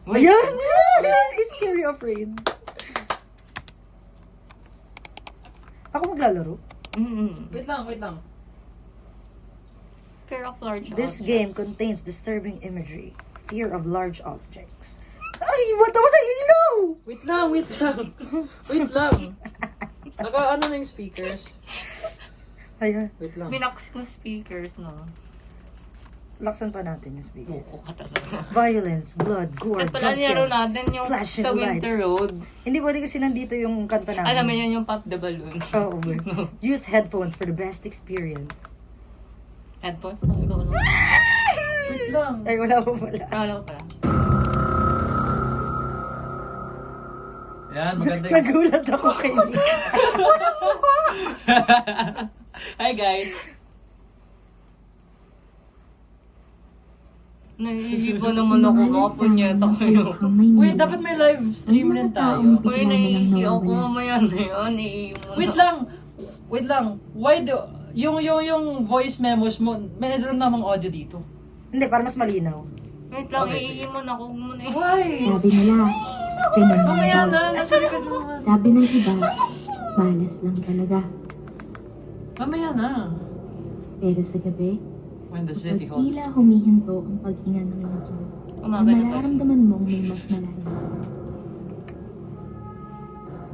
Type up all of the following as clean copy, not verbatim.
Ayan! Is scary afraid. Ako maglalaro? Wait lang. Fear of large This objects. game contains disturbing imagery. Fear of large objects. Ay! Mata-mata ilaw! Wait lang. Naka-ano na yung speakers. Ayan. Wait lang. Binox ng speakers, no? Laksan pa natin yung speakers. Buko ka talaga. Violence, blood, gore, At pala niyaro jumpscares. natin yung flashing sa Winter lights. Road. Hindi pwede kasi nandito yung kanta namin. Alam mo yun yung Pop the Balloon. Oo, boy. Use headphones for the best experience. Headphones? Oh, ikaw lang. Wait lang. Ay, wala pa pala. Wala ko pala. Yan, maganda yung... Nagulat ako kay Nick. Hi guys. Nahihipo naman ako, mga punyeta kayo. Wait, dapat may live stream rin tayo. Uy, nahihihi ako mamaya na yun. Wait lang. Why do... Yung voice memos mo, meron namang audio dito. Hindi, para mas malinaw. Wait lang, Okay, iihi mo na ako muna eh. Why? Sabi nila, Mamaya pinanong na, daw. nasa likod mo naman. Sabi ng iba, malas lang talaga. Mamaya na. Pero sa gabi, When the kapag city holds. tila humihinto ang paghinga ng laso, Umaga na pala. mararamdaman mong may mas malalim.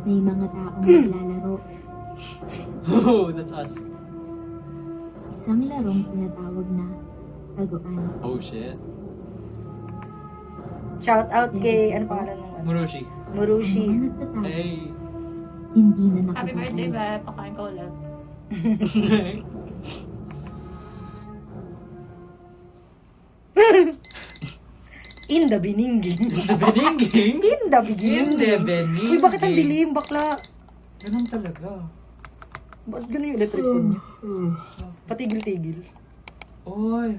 May mga taong naglalaro. Oh, that's us. Isang larong tinatawag na taguan. Oh shit. Shout out kay, ano pangalan ng ano? Muroshi. Murushi. Ang mga nagtatago, Hey. hindi na Happy birthday, nakababalik. ba? Pakain ko ulit. In the bininging. Beninging? In the beginning. In the beninging. Uy, bakit ang dilim, bakla? Ganun talaga. Bakit ganun yung electric phone niya? Patigil-tigil. Oy.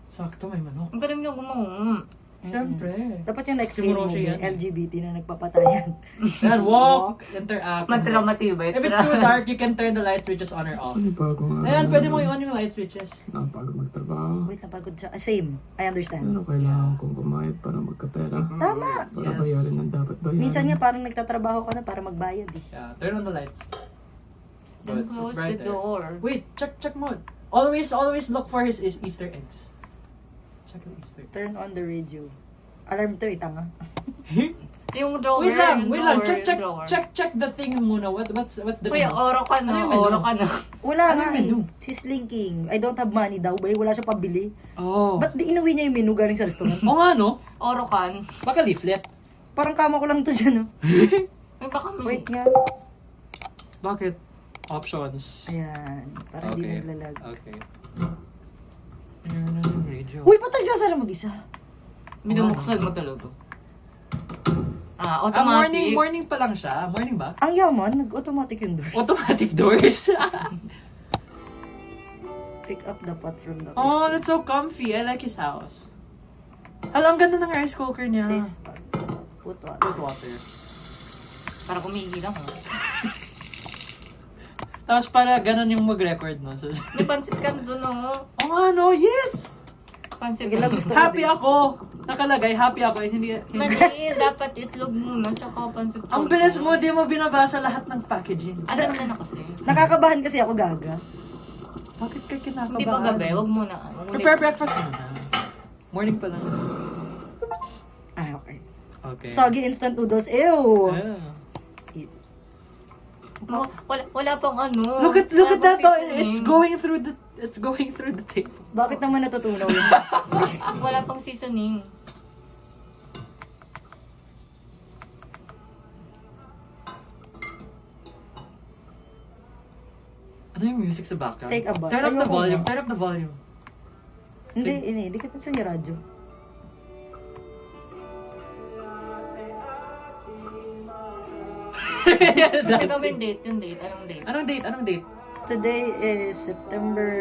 Sakto may manok. Ang galing niyo gumawa. Siyempre. Dapat yung next Si game mo, Muroshi yan. LGBT na nagpapatayan. Yan, walk, interact. Matira-matibay. If it's too dark, you can turn the light switches on or off. Ayan, pwede mo i-on yung light switches. Napagod magtrabaho. Wait, napagod siya. Same. I understand. Pero kailangan kong kumayad para magkapera. Tama! Para bayarin ang dapat bayarin. Minsan nga parang nagtatrabaho ka na para magbayad eh. Yeah, turn on the lights. Oh, Then it's close the brighter. door. Wait, check mode. Always look for his Easter eggs. Check the Easter eggs. Turn on the radio. Alarm to, tanga. Yung drawer. Wait lang, yung lang. drawer, Check yung drawer. the thing muna. What's the Kuya, menu? oro ka Ano na. yung menu? Oro ka na. Wala Ano nga yung menu? eh. Si Slinking. I don't have money daw. Bay, wala siya pabili. Oh. Ba't di inuwi niya yung menu galing sa restaurant? Oo nga, no? Oro kan. Baka leaflet. Parang kama ko lang to dyan, oh. Ay, baka may... Wait nga. Bakit? Options. Ayan. Parang di naglalag. Okay. Turn on the radio. Uy, ba't nagsasara mag-isa? Binubuksan mo talaga. Automatic. Morning pa lang siya. Morning ba? Ang yaman, nag-automatic yung doors. Automatic doors. Pick up the pot from the Oh, kitchen. that's so comfy. I like his house. Ang ganda ng rice cooker niya. This pot. Put water. Put water. Para kumigi lang. Tapos para ganun yung mag-record, no? So, May pansit ka doon, no? oh nga, no? Yes! Pansit Sige lang, gusto ko Happy din. ako! Nakalagay, happy ako. Hindi. Mali, dapat itlog muna, tsaka pansit. Ang bilis mo, di mo binabasa lahat ng packaging. Alam na na kasi. Nakakabahan kasi ako, gaga. Bakit ka kinakabahan? Hindi ba gabi? Wag muna. Prepare breakfast muna. Morning pa lang. Ah, okay. Okay. Soggy instant noodles. Ew! Yeah. Wala pang ano. Look at Wala that pang though. seasoning. It's going through the table. Bakit naman natutunaw yun? Wala pang seasoning. Ano yung music sa background? Take a bath. Turn up the Ayoko volume. nga. Turn up the volume. hindi ka sa niya radyo. Kasi gawin date, yung date. Anong date? Anong date? Today is September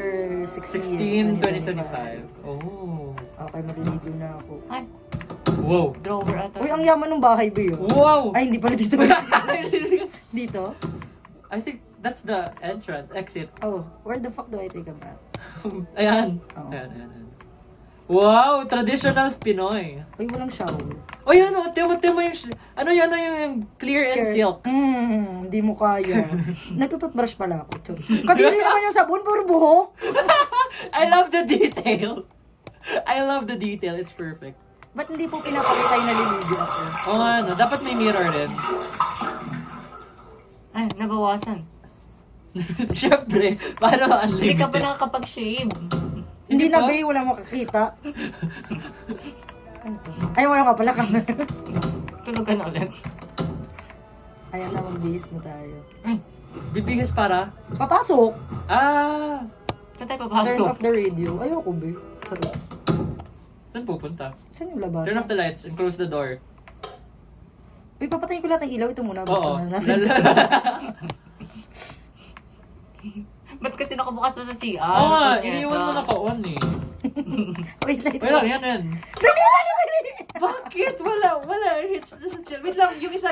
16, 16, 2025. Oh. Okay, maliligo na ako. Ay, Wow. drawer ata. Uy, ang yaman ng bahay ba yun? Wow! Ay, hindi pala dito. Dito? I think that's the entrance, exit. Oh, where the fuck do I take a bath? Ayan. Oo. Ayan. Wow, traditional Pinoy. Ay, walang shower. O yan o, temo yung, ano yan, yung clear and silk. Hindi mo kaya. Nagtututbrush pala ako. Kadiri naman yung sabon, puro buhok. I love the detail. I love the detail, it's perfect. Ba't hindi po pinapakita yung naliligo ako? O nga, no, dapat may mirror din. Ay, nabawasan. Siyempre, paano Hindi ka pa unlimited? nakakapag-shave. Hindi ba? na, Bay, wala makakita. Ano to? Ay, wala ka pala ka. Tulog ka na ulit. Ayan na, mag-base na tayo. Ay, bibihis para? Papasok! Ah, Saan tayo Turn papasok? off the radio. Ayoko, Bay. Sarap. saan pupunta? Saan yung labas? Turn off the lights and close the door. Uy, papatayin ko lahat ng ilaw. Ito muna. Oo. Buksan na natin. Ba't kasi nakabukas pa sa CR? Oo nga, Punyeta. iniwan mo naka-on eh. Wait lang. Wait lang, yan. Bakit? Wala. It's just a chill. Wait lang, yung isa,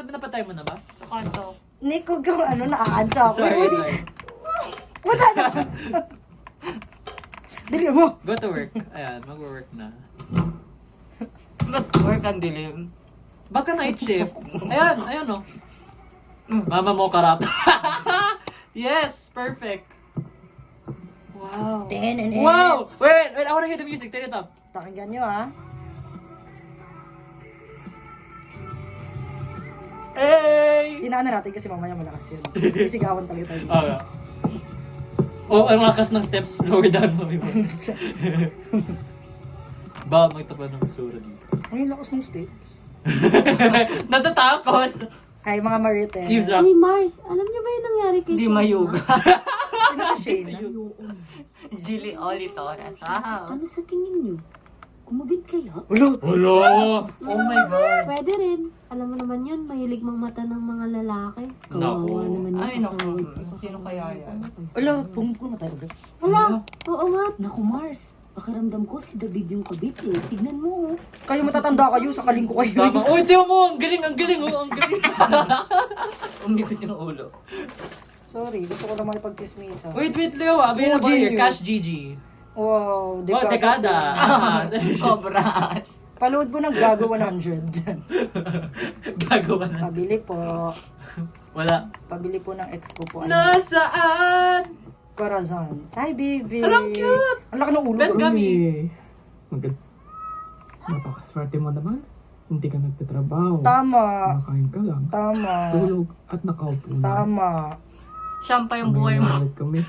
napatay mo na ba? Sa kwarto. Nick, huwag kang naaantya ako. Sorry, Wait, sorry. wala na. Dali mo. Go to work. Ayan, mag-work na. Ba't work ang dilim? Baka night shift. Ayan oh. Mama mo karap. Yes, perfect. Wow. Wow! Wait, I wanna hear the music. Turn it up. Pakinggan nyo, ha? Hey! Hinaan na natin kasi mamaya malakas yun. Sisigawan talaga tayo. Okay. Oh, ang lakas ng steps. Lower down mo. Ba, magtapad ng basura dito. Ang lakas ng steps. Natatakot! Ay, mga Marites. Eavesdrop. Hey Mars, alam niyo ba yung nangyari kay Hindi Shayna? mayuga. Sino ka Shayna? Jilly Oli Torres. Wow. Ano sa tingin niyo? Kumabit kaya? Ulo! Hello! Oh my God! Pwede rin. Alam mo naman yun, mahilig mang mata ng mga lalaki. Naku. Kawawa naman yung Ay, naku. asawa. Sino kaya yan? Ulo! Pumukul na tayo agad. Wala! Oo nga. Naku Mars, pakiramdam ko si David yung kabit eh. Tignan mo oh. Kayo matatanda kayo, sakaling ko kayo. Tama. Uy, tiyo mo! Ang galing! Ang galing! Oh, ang galing! Umikot yung ulo. Sorry, gusto ko lang makipag-kismisa. Wait, Leo. Available Oh, here. genius. Cash GG. Wow, Oh, dekada. Cobras. Paload mo ng Gago 100. Gagawa na. Pabili po. Wala. Pabili po ng expo po. Nasaan? Corazon. Hi, baby. Alam, cute. Ang laki ng ulo. Ben, bro. Gami. Napakaswerte mo naman. Hindi ka nagtatrabaho. Tama. Kumakain ka lang. Tama. Tulog at nakaupo na. Tama. Siyampa yung buhay mo. Ulit kami.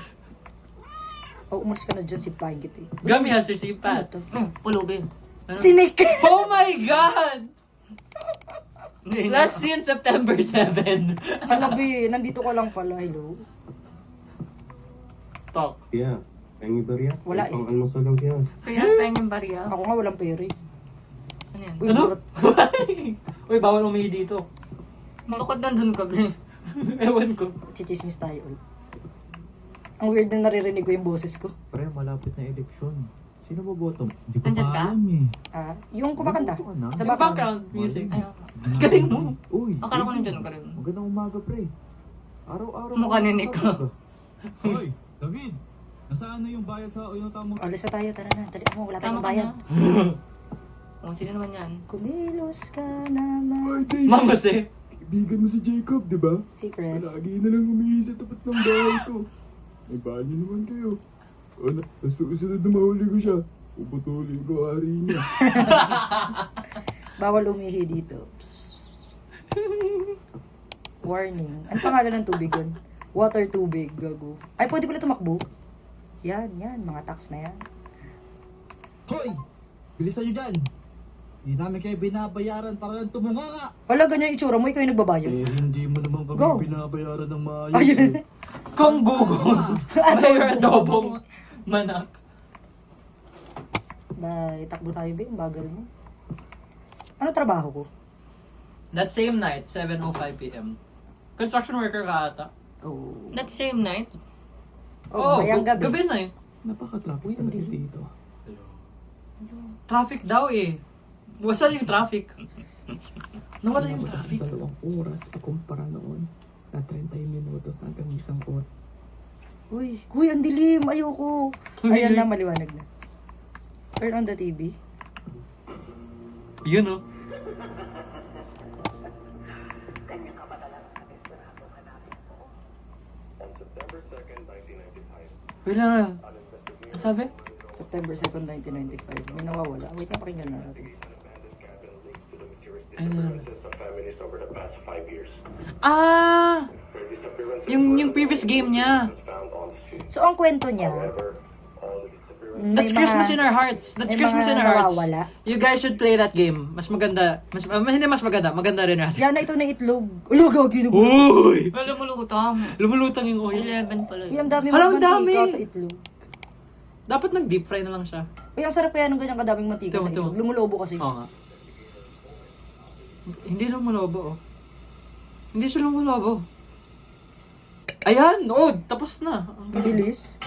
Oh, umalis ka na dyan, sipahin kita eh. Gami has received pats. Pulubi. Ano? Si Nick! Oh my God! Last seen September 7. Halabi, nandito ka lang pala. Hello? Talk. Kaya, pengi ba riyan? Wala eh. Pang almusal lang yan. Kaya pengeng barya. Ako nga walang pera eh. Ano yan? Uy, Ano? burot. Uy, bawal umihi dito. Bakit nandun ka, Bri? Ewan ko. Chichismis tayo ulit. Ang weird na naririnig ko yung boses ko. Pre, malapit na eleksyon. Sino mo boto? Hindi ko Nandyan pa ka? alam eh. Ah, yung kumakanta. Boto ka na? Sa Yung background. background music. Ayaw. Galing mo. Uy, Akala ko nandyan ka rin. magandang umaga, pre. Araw-araw. Mukha ni Nico. Hoy, David! Nasaan na yung bayad sa unang mo? Alis na tayo, tara na. Dali mo, wala Tama tayong ka bayad. na. O, sino naman yan? Kumilos ka naman. Ma'am Jose. Kaibigan mo si Jacob, di ba? Secret. Lagi na lang umihi sa tapat ng bahay ko. May banyo naman kayo. Susunod na mahuli ko siya. Puputulin ko ari niya. Bawal umihi dito. Warning. Ano pangalan ng tubig yun? Water tubig, gago. Ay, pwede pala tumakbo. Yan, mga tax na yan. Hoy! Bilisan nyo dyan! Hindi namin kayo binabayaran para lang tumunga nga! Wala, ganyan yung itsura mo, ikaw yung nagbabayad. Eh, hindi mo naman kami Go. binabayaran ng maayos Ayun. eh. Kung gugong. Mayor adobong manak. Bye, takbo tayo ba? Ang bagal mo. Ano trabaho ko? That same night, 7:05 p.m. Construction worker ka ata. Oh. That same night? Oh, bayang gabi. Gabi na eh. Napaka-traffic Uy, talaga hindi. dito. Traffic daw eh. Wasan yung traffic? Nawala yung Inabot traffic. ang 2 oras kumpara noon na 30 minutos hanggang 1 oras. Uy, ang dilim. Ayoko. Uy, Ayan uy. na, maliwanag na. Turn on the TV. Yun, oh. Wait lang. Ano sabi? September 2nd, 1995. May nawawala. Wait, pakinggan na natin. Ano? Ah! Yung previous game niya. So, ang kwento niya, That's Christmas in Our Hearts. That's may Christmas in mga Our Hearts. nawawala. You guys should play that game. Mas maganda. Hindi mas maganda. Maganda rin natin. Yan na ito na itlog. Ulo, gagi na. Uy! Wala lumulutang. Lumulutang yung oil. 11 pala Uy, ang yun. dami Hala, ang mantika dami. sa itlog. Dapat nag-deep fry na lang siya. Uy, ang sarap kaya ng ganyang kadaming mantika sa Tama, itlog. tama. Lumulobo kasi. Oo nga. Hindi lumulobo, oh. Hindi siya lumulobo. Ayan! Oh, tapos na. Ang bilis.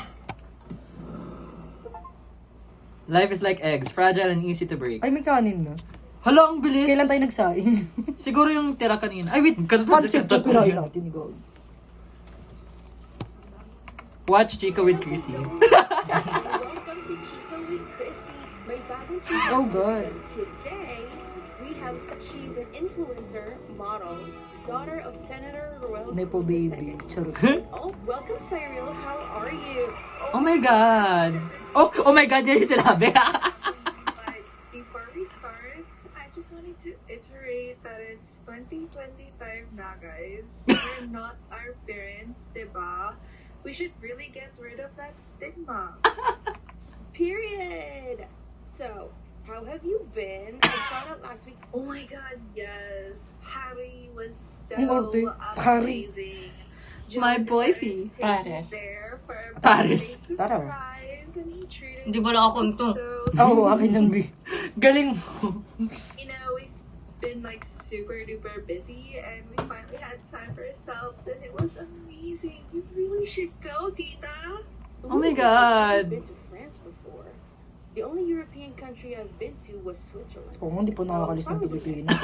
Life is like eggs. Fragile and easy to break. Ay, may kanin na. Hala, ang bilis. Kailan tayo nagsaing? Siguro yung tira kanina. Ay, wait. Pancit to kunain natin. Ikaw. Watch Chica with Chrissy. Welcome to Chica with Chrissy. May bagong chika Oh, God. because today we have she's an influencer, model, daughter of Senator Ruel. Nepo baby. Charot. Oh, welcome Cyril. How are you? Oh my God. Oh my God, yan yung sinabi. But before we start, I just wanted to iterate that it's 2025 na, guys. We're not our parents, diba? We should really get rid of that stigma. Period. So, how have you been? I found out last week. Oh my god, yes. Harry was so Ang arte. Harry. amazing. My John boyfie. decided to take me Paris. there for a Paris. birthday Tara. surprise, and he treated Hindi me ba lang ako nito? so Oo, akin yung bi. Galing mo. You know, we've been like super duper busy and we finally had time for ourselves and it was amazing. You really should go, Tita. Oh my Ooh, God. I've been to France before. The only European country I've been to was Switzerland. Oo, hindi po nakakalis ng Pilipinas.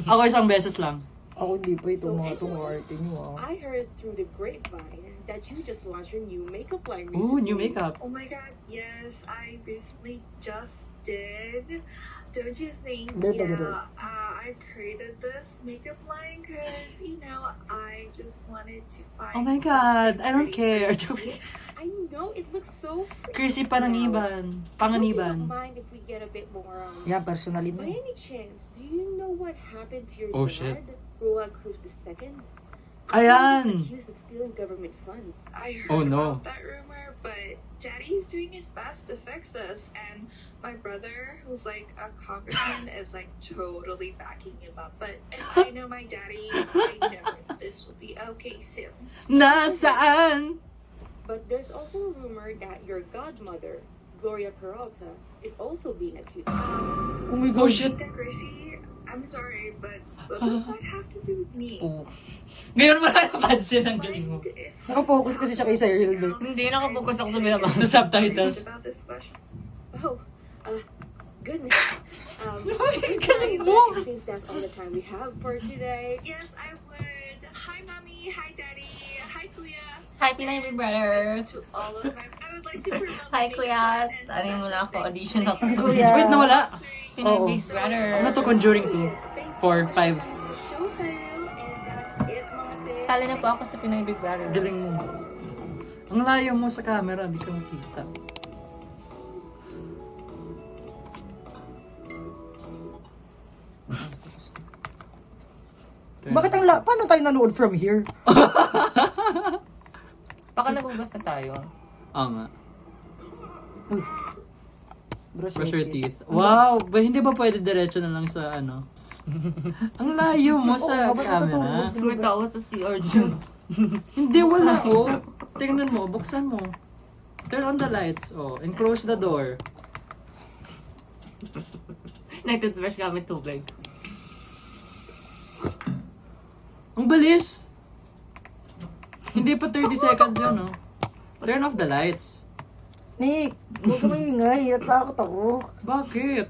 Ako isang beses lang. Ako hindi pa ito mga itong arte nyo ah. I heard through the grapevine that you just launched your new makeup line Ooh, recently. new makeup. Oh my god, yes, I recently just did. Don't you think? I created this makeup line because, you know, I just wanted to find. Oh my God, I don't something care. pretty. I know, it looks so pretty. Chrissy Panganiban. I Panganiban. don't mind if we get a bit more Yan, personalin mo. By any chance, do you know what happened to your Oh, dad, shit. Roland Cruz II? Ayan. He was accused of stealing government funds. I heard Oh, no. about that rumor, but Daddy's doing his best to fix this, and my brother, who's like a congressman, is like totally backing him up. But if I know my daddy, I know this will be okay soon. Nasaan? But there's also a rumor that your godmother, Gloria Peralta, is also being accused. Oh my Oh God. shit. Tita Gracie, I'm sorry, but what does that have to do with me? Oh. Ngayon mo na napansin ang galing mo. Mind if Nakafocus kasi siya kay Cyril doon. Hindi, nakapokus ako sa binabasa. Sa subtitles. about this question. Oh, goodness. It seems that's all the time we have for today. Yes, I would. Hi, mommy. Hi, daddy. Hi, Kuya. Hi, Pinay Big Brother. To all of my, I would like to promote. Hi, my Kuya. makeup and Tanin mo na ako. fashion Audition things. ako. Thank you. Kuya. Wait, nawala. Pinay Oo. Big Brother. Ano to, Conjuring 2? 4, 5. Show Cyril, and that's it, Mama. Sali na po ako sa Pinay Big Brother. Galing mo. Ang layo mo sa camera, di ka makita. Bakit paano tayo nanood from here? Baka nagugas na tayo. Oo nga. Uy. Brush Brush your teeth. Wow! Hindi ba pwede diretso na lang sa ano? Ang layo mo sa Oo, ba't camera. natutulog? May tao sa CR dyan. Hindi, wala oh. Tingnan mo, buksan mo. Turn on the lights, oh. And close the door. Nagtutbrush kami tubig. Ang balis! Hindi pa 30 seconds yun, oh. Turn off the lights. Nick, huwag ka maingay. Natakot ako. Bakit?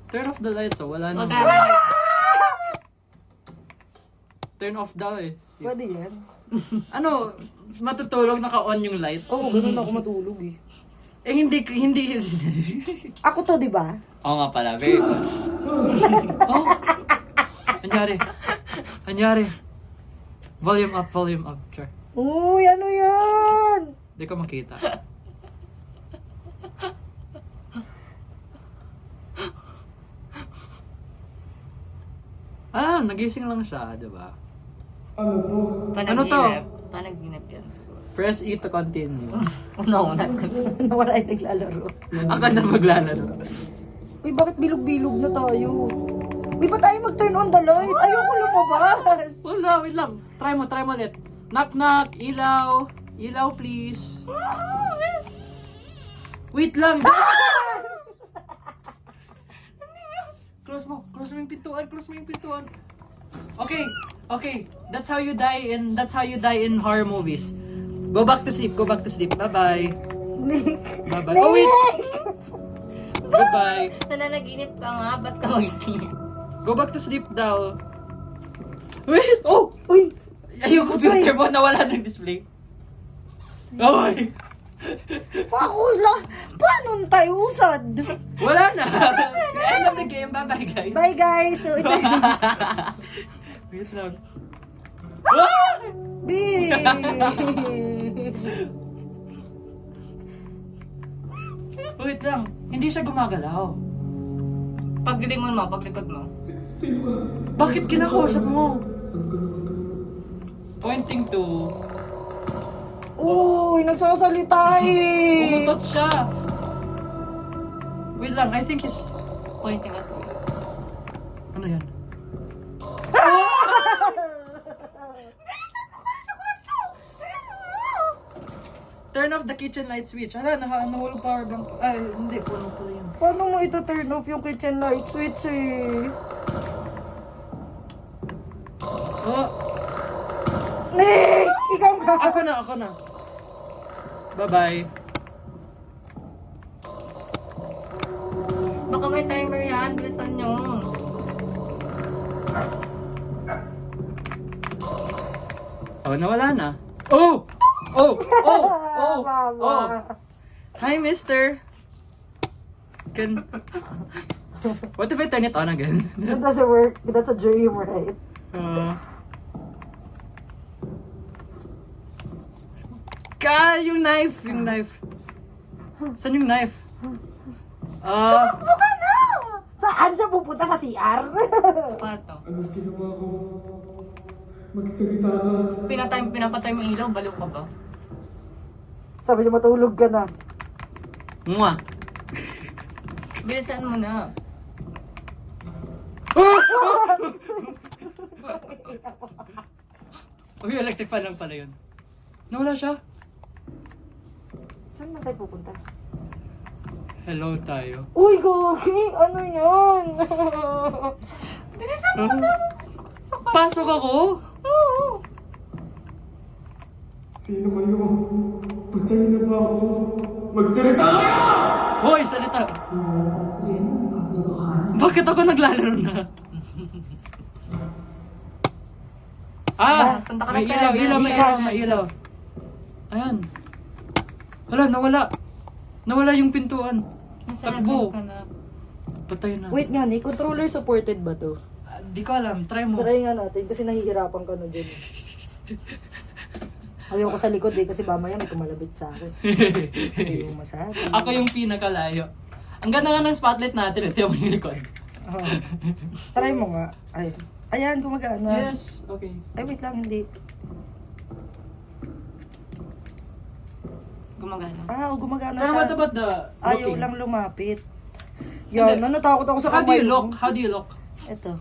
Turn off the lights, oh. Wala na. Turn off daw eh. Pwede yan. Ano, matutulog naka-on yung lights? Oo, ganun ako matulog eh. Eh, hindi. Ako to, di ba? Oo nga pala, very good. Oh! Anyari? Volume up, sure. Uy, ano yan? Hindi ko makita. Nagising lang siya, di ba? Ano to? Panaginip yan. Press E to continue. No. Nawala yung naglalaro. Ako na maglalaro. Uy, bakit bilog-bilog na tayo? Uy, ba't tayo mag-turn on the light? Ayoko lumabas. Wala, wait lang. Try mo ulit. Knock, knock, ilaw. Ilaw, please. Wait lang. Close mo yung pintuan. Okay. That's how you die in horror movies. Go back to sleep. Bye-bye. Nick. Bye-bye. Oh, wait. Goodbye. Nananaginip ka nga, ba't ka mag-sleep? Go back to sleep daw. Wait! Oh! Uy, Yung computer mo nawala ng display. Oy! paano tayo usad? Wala na! End of the game. Bye-bye, guys. Bye guys. So, ito Wait lang. B. Wait lang. Hindi siya gumagalaw. Paglingon mo, paglikod mo. Bakit kinakausap mo? Pointing to... Uy, nagsasalita eh. Umutot siya. Wait lang, I think he's... Pointing at me. Ano yan? Turn off the kitchen light switch. Hala, nahulog power bank. Ay, hindi. Phone mo pala yun. Paano mo ito turn off yung kitchen light switch eh? Oh, Nick! Ikaw nga. ako na. Bye-bye. Baka may timer yan, bilisan nyo. Oh, nawala na. Oh! Hi, mister. What if I turn it on again? That doesn't work. That's a dream, right? Yung knife. Saan yung knife? Saan siya pupunta sa CR? Kwarto. Anong ginawa ko? Magsalita ka. Pinapatay mo yung ilaw, baliw ka ba? Sabi niya matulog ka na. Mwah! Bilisan mo na. Uy, electric fan lang pala yun. Nawala siya. Saan na tayo pupunta? Hello tayo. Uy, Gogi! Ano yan? Pasok ako? Sino kayo? Patayin na ba ako? Magsalita ka! Hoy, salita! Bakit ako naglalaro na? Punta ka na may sa ilaw, Cash. may ilaw. Ayan. Hala, nawala yung pintuan. Takbo. Patay na. Wait nga, Nick. Controller supported ba to? Di ko alam, try mo. Try nga natin kasi nahihirapan ka na dyan. Ayaw ko sa likod eh kasi mamaya may kumalabit sa akin. Hindi mo masabi. Ako yung pinakalayo. Ang ganda nga ng spotlight natin, ito yung likod. Oh. Try mo nga. Ayan, gumagana. Yes, okay. Ay, wait lang, hindi. Gumagana. Gumagana Pero siya. what about the Ayaw looking? lang lumapit. Yan, natakot ako sa How do kamay you look? mo. How do you look? Ito.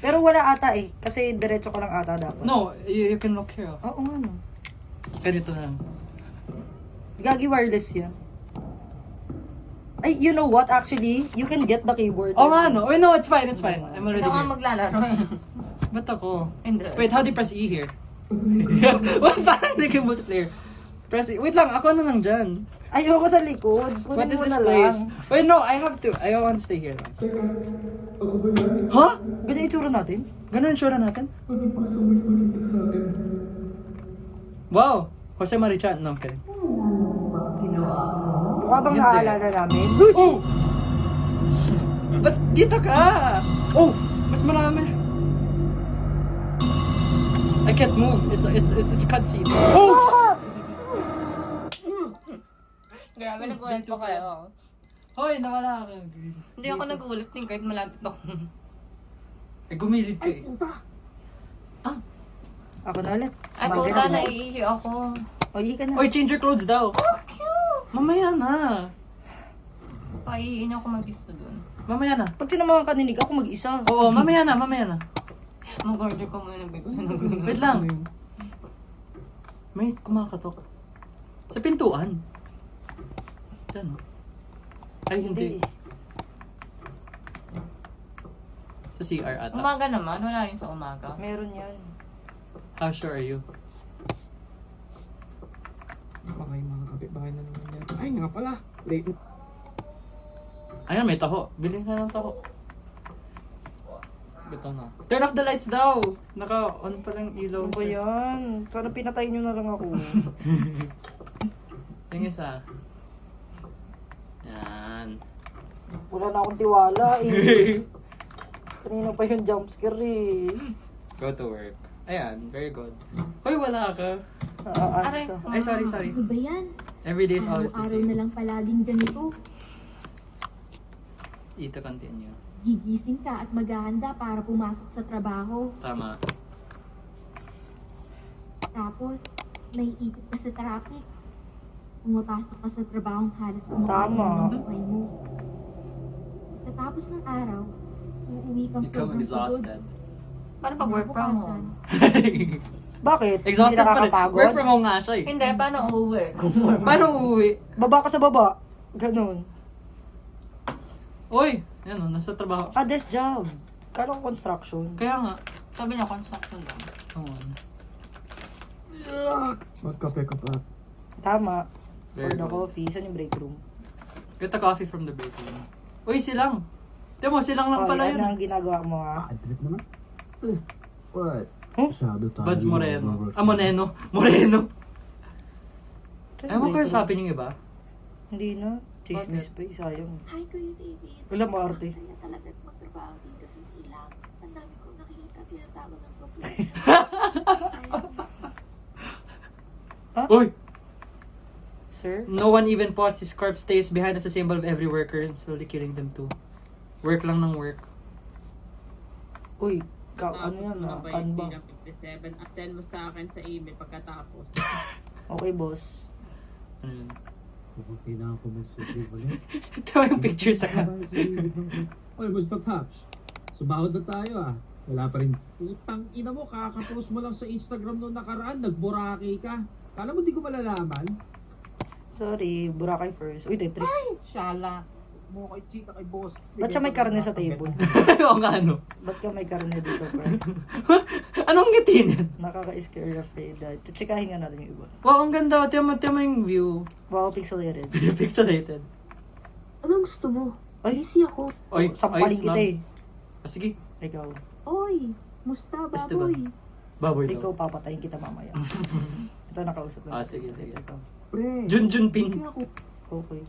Pero wala ata eh. Kasi diretso ko lang ata dapat. No, you can look here. Oo nga no. Ganito na lang. Gagi wireless yan. Ay, you know what? Actually, you can get the keyboard. Oh nga no. Wait, no, it's fine. I'm already Ikaw nga here. maglalaro eh. Ba't ako? Hindi. Wait, how do you press E here? What? Parang hindi kayo multiplayer. Press E. Wait lang, ako na lang dyan. Ayoko sa likod. What Kunin is mo this na place? lang. Wait, no, I have to. I want to stay here. Ako ba yan? Ha? Ganyan itsura natin. Ganun yung sure natin? Anong gusto mo ipakita sa akin? Wow! Jose Marichan. No, I'm kidding. Mukha bang Hindi. naaalala namin? Oh! Ba't dito ka? Oh! Mas marami. I can't move. It's a cutscene. Oh! Grabe, nagulat pa kayo. Hoy, nawala ka. Hindi ako nagulat din kahit malapit ako. Eh, gumilid ka eh. Ako na ulit. Ay, Umaga puta, na. naiihi ako. O, ihi ka na. Oy, change your clothes daw. Oh, cute! Mamaya na. Paiihin ako mag-isa dun. Mamaya na. Pag sinamahan ka ninig, ako mag-isa. Oo, mamaya na, mamaya na. Mag-order ko muna ng bigos. Wait lang. May kumakatok. Sa pintuan. Diyan. Ay, hindi. Sa CR ata. Umaga naman, wala rin sa umaga. Meron yan. How sure are you? Baka yung mga kapitbahay na naman yan. Ay nga pala, late na. Ayan, may taho. Bilhin ka ng taho. Ito na. Turn off the lights daw! Naka-on pa lang ilaw. Ano ba yan? Sana pinatay nyo na lang ako. Yung isa. Yan. Wala na akong tiwala eh. Kanina pa yung jumpscare eh. Go to work. Ayan, very good. Hoy, wala ka. Aray. Ay, sorry. Ano ba yan? Every day is always the Araw-araw na same. lang palaging ganito. Eat to continue. Gigising ka at maghahanda para pumasok sa trabaho. Tama. Tapos, may ipit ka sa traffic. Pumapasok ka sa trabaho halos Tama. kumakain ng buhay mo. Pagkatapos ng araw, uuwi kang Become sobrang exhausted. Paano pag work from home? Bakit? Exhausted Hindi pa rin. nakakapagod? Work from home nga siya eh. Hindi, paano uuwi? Paano uuwi? Baba ka sa baba. Ganun. Uy! Yan o, nasa trabaho. Desk job. Kala ko construction. Kaya nga. Sabi niya, construction lang. Oo. Magkape ka pa. Tama. For Very the good. coffee. Saan yung break room? Get a coffee from the break room. Uy, silang! Tiyan mo, silang lang pala yan yun. ang ginagawa mo ha. Trip naman. What? Huh? Masyado tayo. Buds Moreno. Moreno. Ewan ko sa sabi yung iba. Hindi na. Chismis pa eh. Sayang. Hi, Kuya David. Wala maarte. Masaya talaga at magtrabaho dito sa Silang. Ang dami kong nakikita tinatago ng problema. Uy! Sir? No one even paused. His corpse stays behind as a symbol of every worker and slowly killing them too. Work lang ng work. Uy, ano yan ah? Kanba. 57, send mo sa akin sa email pagkatapos. Okay, boss. Ano yun? Okay na ako mag-save ulit. Ito yung picture sa Oy, basta Paps. Sumahod na tayo ah. Wala pa rin. Putang ina mo, kakapost mo lang sa Instagram noong nakaraan, nagboraki ka. Kala mo di ko malalaman? Sorry, Boracay first. Uy, Tetris. Shala. Mo kay chika kay boss. Ba't siya may karne sa table? Oo nga ano. Ba't ka may karne dito, bro? Anong ngiti niyan? Nakaka-scare of that. Tsikahin nga natin yung iba. Wow, ang ganda. Tiyan mo yung view. Wow, pixelated. Pixelated. Anong gusto mo? Ay, Busy ako. Oy, sampaling ayos kita na. eh. Sige. Ikaw. Oy, musta Basta ba? baboy? Baboy Ikaw, daw. papatayin kita mamaya. Ito, nakausap lang. Sige. Ito. Pre, Junjun Ping. busy ako. Okay.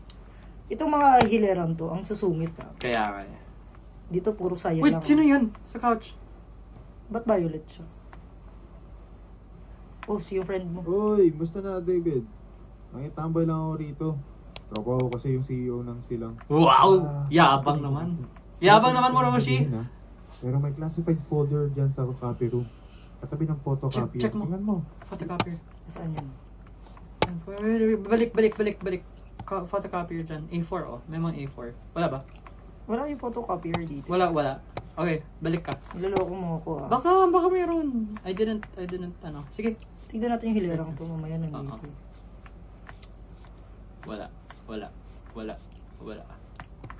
Itong mga hileran to, ang susungit na. Kaya nga. Dito puro saya Wait, lang. sino yun? Sa couch. Ba't violet siya? Oh, si yung friend mo. Uy, musta na David? Nakitambay lang ako rito. Tropa ko kasi yung CEO ng Silang. Wow! Yabang naman. Yabang naman mo, Roshi. Pero may classified folder dyan sa copy room. Katabi ng photocopy. Check mo. Tingnan mo. Photocopier. Saan yun? Balik. Photocopier dyan. A4 oh. May mga A4. Wala ba? Wala yung photocopier dito. Wala. Okay, balik ka. Niloloko mo ako ah. Baka meron. I didn't, Sige. Tignan natin yung hilerang to mamaya nang Oo. dito. Wala.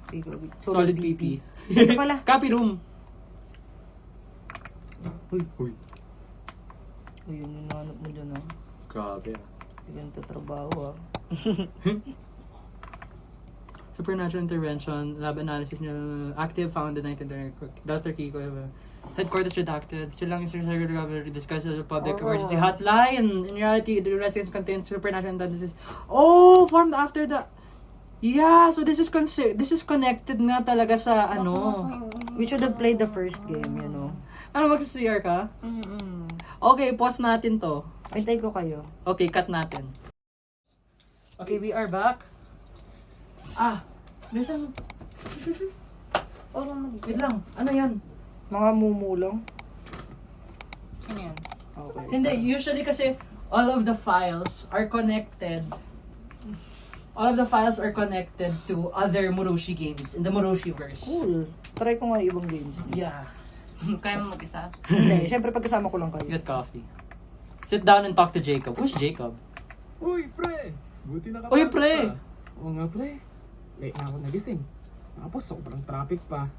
Okay, go. Solid PP. Ito pala. Copy room. Uy. Uy, yun yung nanap mo dyan ah. Grabe Ganito trabaho ah. Supernatural intervention, lab analysis active found the 19th Dr. Kiko headquarters redacted. Still lang yung secretary recovery discussed as a public emergency hotline. In reality, the residence contains supernatural tendencies. Oh, formed after the Yeah, so this is connected nga talaga sa ano. We should have played the first game, you know. Ano, mag-CR ka? Okay, pause natin to. Hintay ko kayo. Okay, cut natin. Okay, we are back. Listen. Wait lang. Ano yan? Mga mumulong. Ano yan? Okay. Hindi, usually kasi all of the files are connected. All of the files are connected to other Muroshi games in the Moroshiverse. Cool. Try ko nga yung ibang games. Yeah. Kaya mo mag-isa? Hindi, siyempre pagkasama ko lang kayo. Get coffee. Sit down and talk to Jacob. Who's Jacob? Uy, pre! Buti nakapasok Uy, pre! ka. Oo nga, pre. Late na ako nagising. Tapos sobrang traffic pa.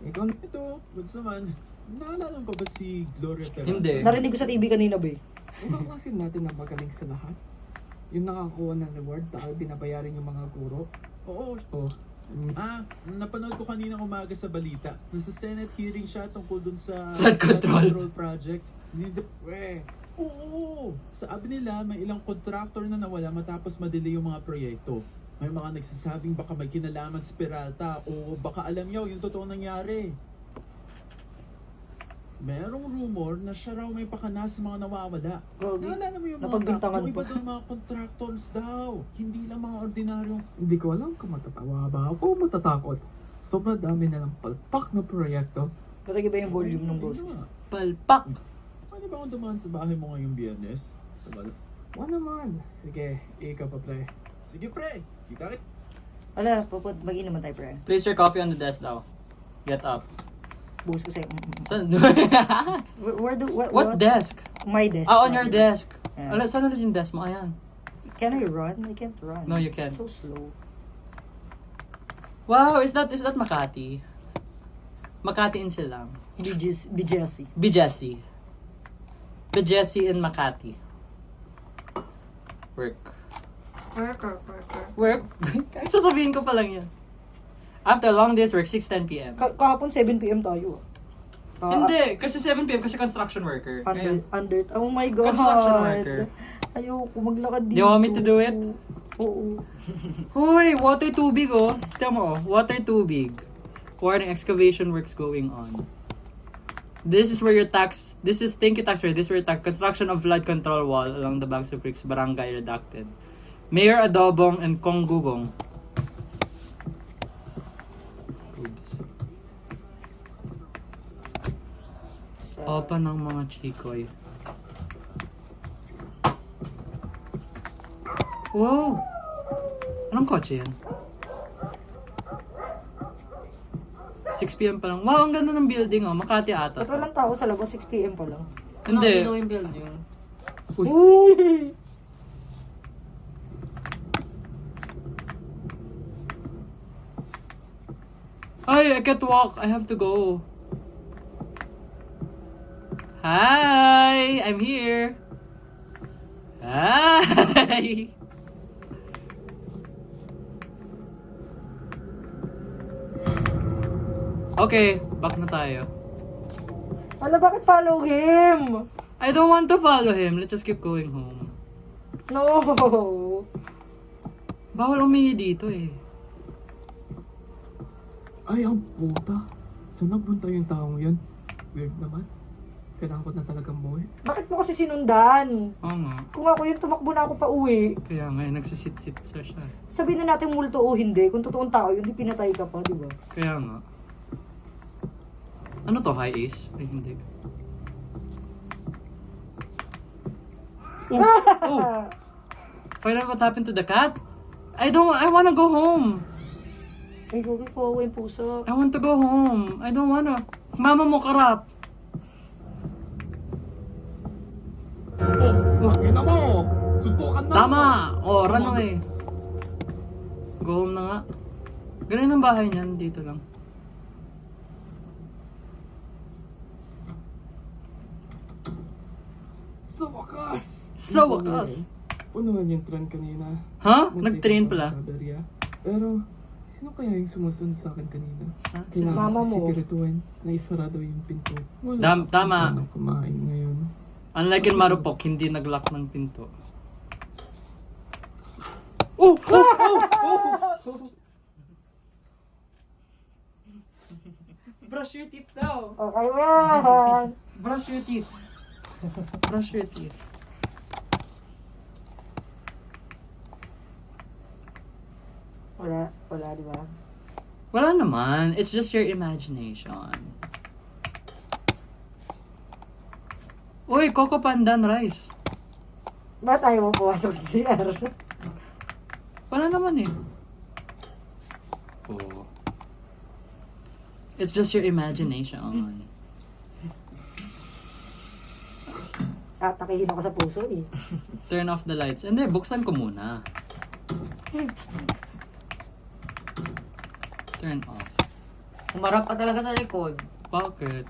Ikaw na ito, what's naman? Naalala mo ba si Gloria Peralta? Hindi. Narinig ko sa TV kanina ba eh. Ikaw kasi natin ang magaling sa lahat. Yung nakakuha ng reward dahil binabayarin yung mga guro. Oo. Napanood ko kanina umaga sa balita. Nasa Senate hearing siya tungkol dun sa Flood control. project. Oo! Sabi nila may ilang contractor na nawala matapos madelay yung mga proyekto. May mga nagsasabing baka may kinalaman si Peralta o baka alam niya yung totoo nangyari. Merong rumor na siya raw may pakana sa mga nawawala. Gogi. Naalala mo yung Napagbintangan yung iba pa. doon mga contractors daw. Hindi lang mga ordinaryong Hindi ko alam kung matatawa ba ako o matatakot. Sobrang dami na ng palpak na proyekto. Patagi ba yung volume ng boses? Palpak! Pwede ba akong dumaan sa bahay mo ngayong Biyernes? Wala naman. Sige, ikaw pa, pre. Sige pre, kita rin. Ala, mag-in naman tayo, pre. Place your coffee on the desk daw. Get up. Buhos ko sa'yo. Saan? What desk? My desk. On your desk. Yeah. Ala, saan ulit yung desk mo? Ayan. Can I run? I can't run. No, you can't. It's so slow. Wow, is that Makati? Makati in Silang. Bijesi. Bijesi. Bijesi in Makati. Work. Work? Sasabihin ko pa lang yan. After a long day's work, 6:10 p.m. Kahapon 7 p.m. tayo. Hindi, kasi 7 p.m. kasi construction worker. Oh my God. Construction worker. Ayoko maglakad dito. Do you want me to do it? Oo. Hoy, water tubig oh. Tignan mo oh, water tubig. Warning, excavation works going on. This is thank you taxpayer, this is where construction of flood control wall along the banks of creeks, barangay redacted. Mayor Adobong and Kong Gugong. Opa ng mga chikoy. Wow! Anong kotse yan? 6 p.m. pa lang. Wow, ang ganda ng building oh. Makati ata. Ba't walang tao sa labas? 6 p.m. pa lang. Hindi. yung building. Uy! Ay, I can't walk. I have to go. Hi! I'm here. Hi! Okay, back na tayo. Ala, bakit follow him? I don't want to follow him. Let's just keep going home. No! Bawal umihi dito eh. Ay, ang puta. Saan nagpunta yung taong yan? Weird naman. Kailangan ko na talagang buhay. Bakit mo kasi sinundan? Oo nga. Kung ako yun, tumakbo na ako pa uwi. Kaya nga, nagsisit-sit siya. Sabihin na natin multo o hindi. Kung totoong tao yun, di pinatay ka pa, di ba? Kaya nga. Ano to, high ace? Ay, hindi. Oh! Find out what happened to the cat? I wanna go home. Ay, gogi ko yung puso. I want to go home. I don't wanna. Mama mo karap. Ina mo! Suntukan na! Tama! Oh, run away. Go home na nga. Ganun ang bahay niyan. Dito lang. Sa wakas! Sa wakas! Punuhan yung tren kanina. Ha? Muntik Nag-train ako pala? magkaberya. Pero, sino kaya yung sumusunod sa akin kanina? Ah, Kailangan Mama ko mo. siguraduhin na isarado yung pinto. Tama. Ano kumain ngayon? Unlike in Marupok, hindi nag-lock ng pinto. Oh! Oh! Brush your teeth daw. Okay, man. Brush your teeth. Brush your teeth. Wala, di ba? Wala naman. It's just your imagination. Uy, Coco Pandan rice. Ba't ayaw mo pumasok sa CR? Wala naman eh. Oh. It's just your imagination. Tatakihin ako sa puso eh. Turn off the lights. Hindi, buksan ko muna. Turn off. Humarap ka talaga sa likod. Bakit?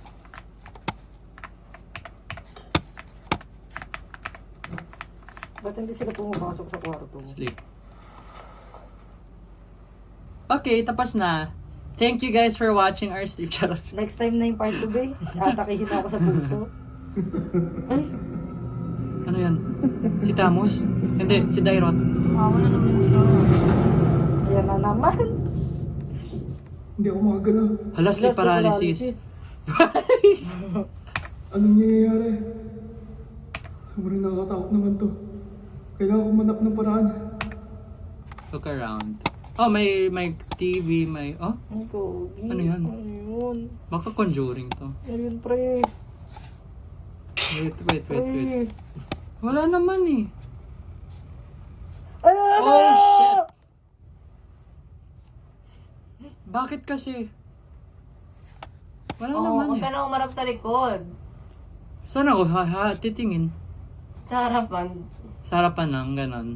Ba't hindi sila pumapasok sa kwarto? Sleep. Okay, tapos na. Thank you guys for watching our stream. Charot. Next time na yung part 2 ba? Tatakihin ako sa puso. Ay, Ano yan? Si Tamus? Hindi, si Dairot. Tumawa na naman siya. yan na naman. Hindi ako makagalaw. Hala, sleep paralysis. Anong nangyayari? Sobrang nakakatakot naman to. Kailangan ko manap ng paraan. Look around. Oh, may TV, may... Oh? Ano yan? Ano yun? Baka conjuring to. Ano yun, pre? Wait. Wala naman eh. Ay, Oh, shit! Bakit kasi? Wala naman Huwag eh. ka na umarap sa likod. Saan ako titingin? Sa harapan. Sa harapan lang, ganon.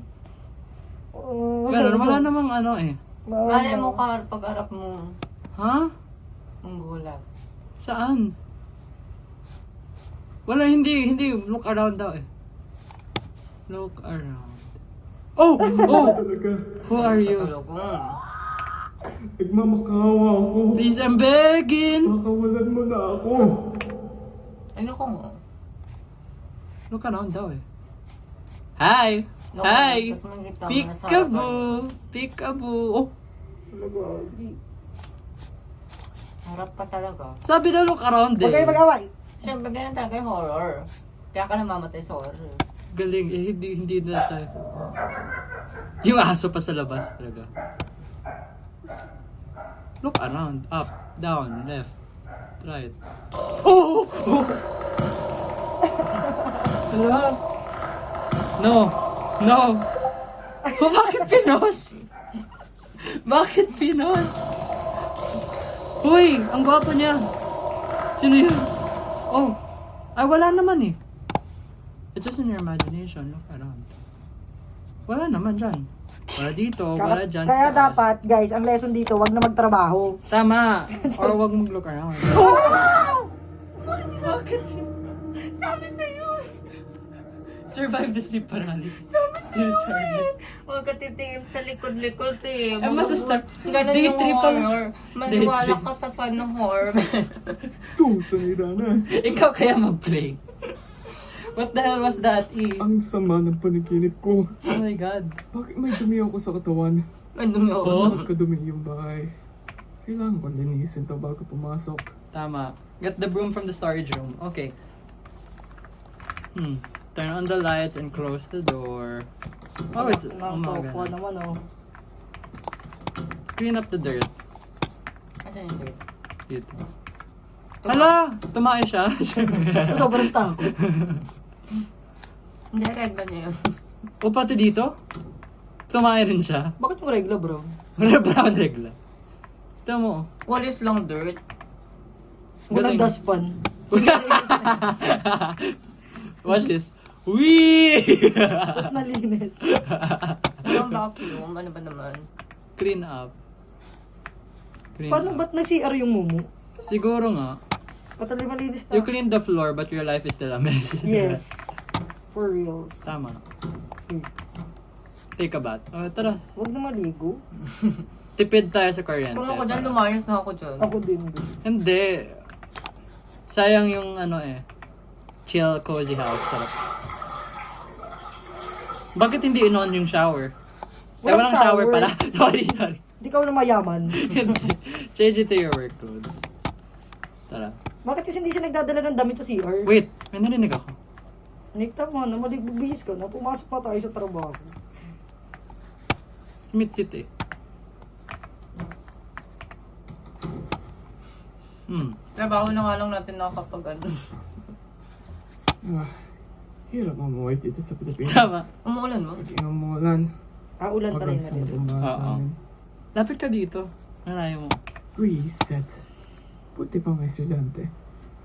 Ganon, wala namang ano eh. Malay mo ka pag harap mo. Ha? Ang gulat. Saan? Wala, hindi. Look around daw eh. Look around. Oh! Talaga. Who are you? Talagang. Nagmamakaawa ako. Please, I'm begging! Makawalan mo na ako. Ayoko mo. Look around daw eh. Hi! Hi! Tapos makikita mo na sa harapan. Peekaboo! Peekaboo! Oh! Harap pa talaga. Sabi daw look around Huwag kayo eh. mag-away. Siyempre, ganyan talaga yung horror. Kaya ka namamatay sa horror. Galing eh, hindi na tayo. Yung aso pa sa labas talaga. Look around, up, down, left, right. Oh! Hello? No! Oh, bakit pinos? Bakit pinos? Uy, ang gwapo niya. Sino yun? Oh, ay wala naman eh. It's just in your imagination. Look around. Wala naman dyan. Wala dito, wala dyan. Kaya sa taas. dapat, guys, ang lesson dito, wag na magtrabaho. Tama. Or wag mag-look around. Bakit? Sabi sa'yo! Survive the sleep paralysis. Sabi Still sorry. Huwag ka titingin sa likod-likod eh. Ay, masastart. Ganun Day yung trip pala. horror. Day Maniwala trip. ka sa fan ng horror. Tutanira na. Ikaw kaya mag-play. What the hell was that, E? Ang sama ng paniginip ko. Oh my God. Bakit may dumi ako sa katawan? May dumi ako. Oh? Bakit kadumi yung bahay? Kailangan ko linisin to bago pumasok. Tama. Get the broom from the storage room. Okay. Turn on the lights and close the door. Oh, it's umaga Nang na. naman, oh. Clean up the dirt. Asan yung dirt? Dito. Hala! Tumae siya. Sa sobrang takot. Hindi, regla niya yun. O pati dito? Tumae rin siya. Bakit mo regla, bro? Wala brown regla. Ito mo. Walis lang dirt. Walang Galing. dustpan. Watch this. Wee! Tapos nalinis. Walang vacuum. Ano ba naman? Clean up. Clean Paano up. ba't nag-CR yung mumu? Siguro nga. Patuloy malinis na. You clean the floor but your life is still a mess. Yes. For reals. Tama. Take a bath. Oh, tara. Huwag na maligo. Tipid tayo sa kuryente. Kung ako dyan, lumayas na ako dyan. Ako din. Hindi. Sayang yung ano eh. Chill, cozy house. Sarap. Bakit hindi in-on yung shower? Ay, walang shower pala. Sorry. Hindi ka na mayaman. Change it to your work clothes. Tara. Bakit kasi hindi siya nagdadala ng damit sa CR? Wait, may narinig ako. Nick, tama na. Maligbibihis ka na. Pumasok pa tayo sa trabaho. Smith City. Trabaho na nga lang natin nakakapag ano. Hirap mamuhay dito sa Pilipinas. Tama. Umuulan mo? Pag umulan, Ulan pa rin hanggang sa natin. bumasa Oo. amin. Lapit ka dito. Malayo mo. Reset. Buti pa may estudyante.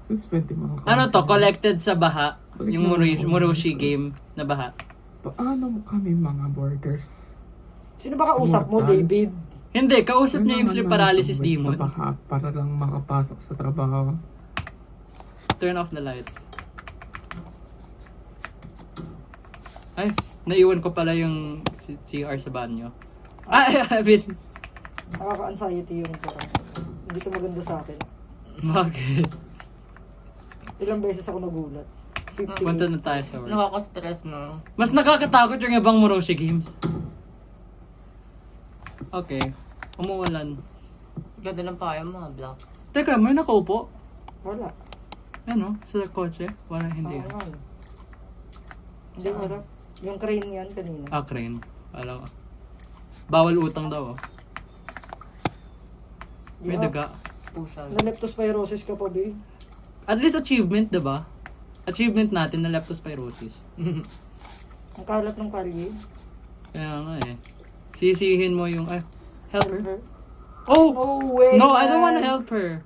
Suspende mga Ano to? klase. Collected sa baha. Balik Yung na ako. Muroshi game na baha. Paano mo kami mga workers? Sino ba kausap mo, Immortal. David? Hindi, kausap niya yung Kailangan sleep namin paralysis tumawid demon. Sa baha para lang makapasok sa trabaho. Turn off the lights. Ay, naiwan ko pala yung CR sa banyo. Ay, I mean, Nakaka-anxiety yung parang. Hindi to maganda sa akin. bakit? Ilang beses ako nagulat. 58. Punta na tayo sa work. Nakaka-stress no. Mas nakakatakot yung ibang Muroshi games. Okay. Umuulan. Ganda ng paya mo, black. Teka, may nakaupo? Wala. Ano? Sa kotse? Wala, hindi. Oo, nga. Hindi, wala. Yung crane yan kanina. Ah, crane. Alam ko. Bawal utang daw, oh. May Yeah. daga. Pusa. Na leptospirosis ka pa, babe. At least achievement, diba? Achievement natin na leptospirosis. Ang kalat ng kalye. Kaya nga eh. Sisihin mo yung, ay, help her. Her. Oh! No way, No, I don't man. wanna help her.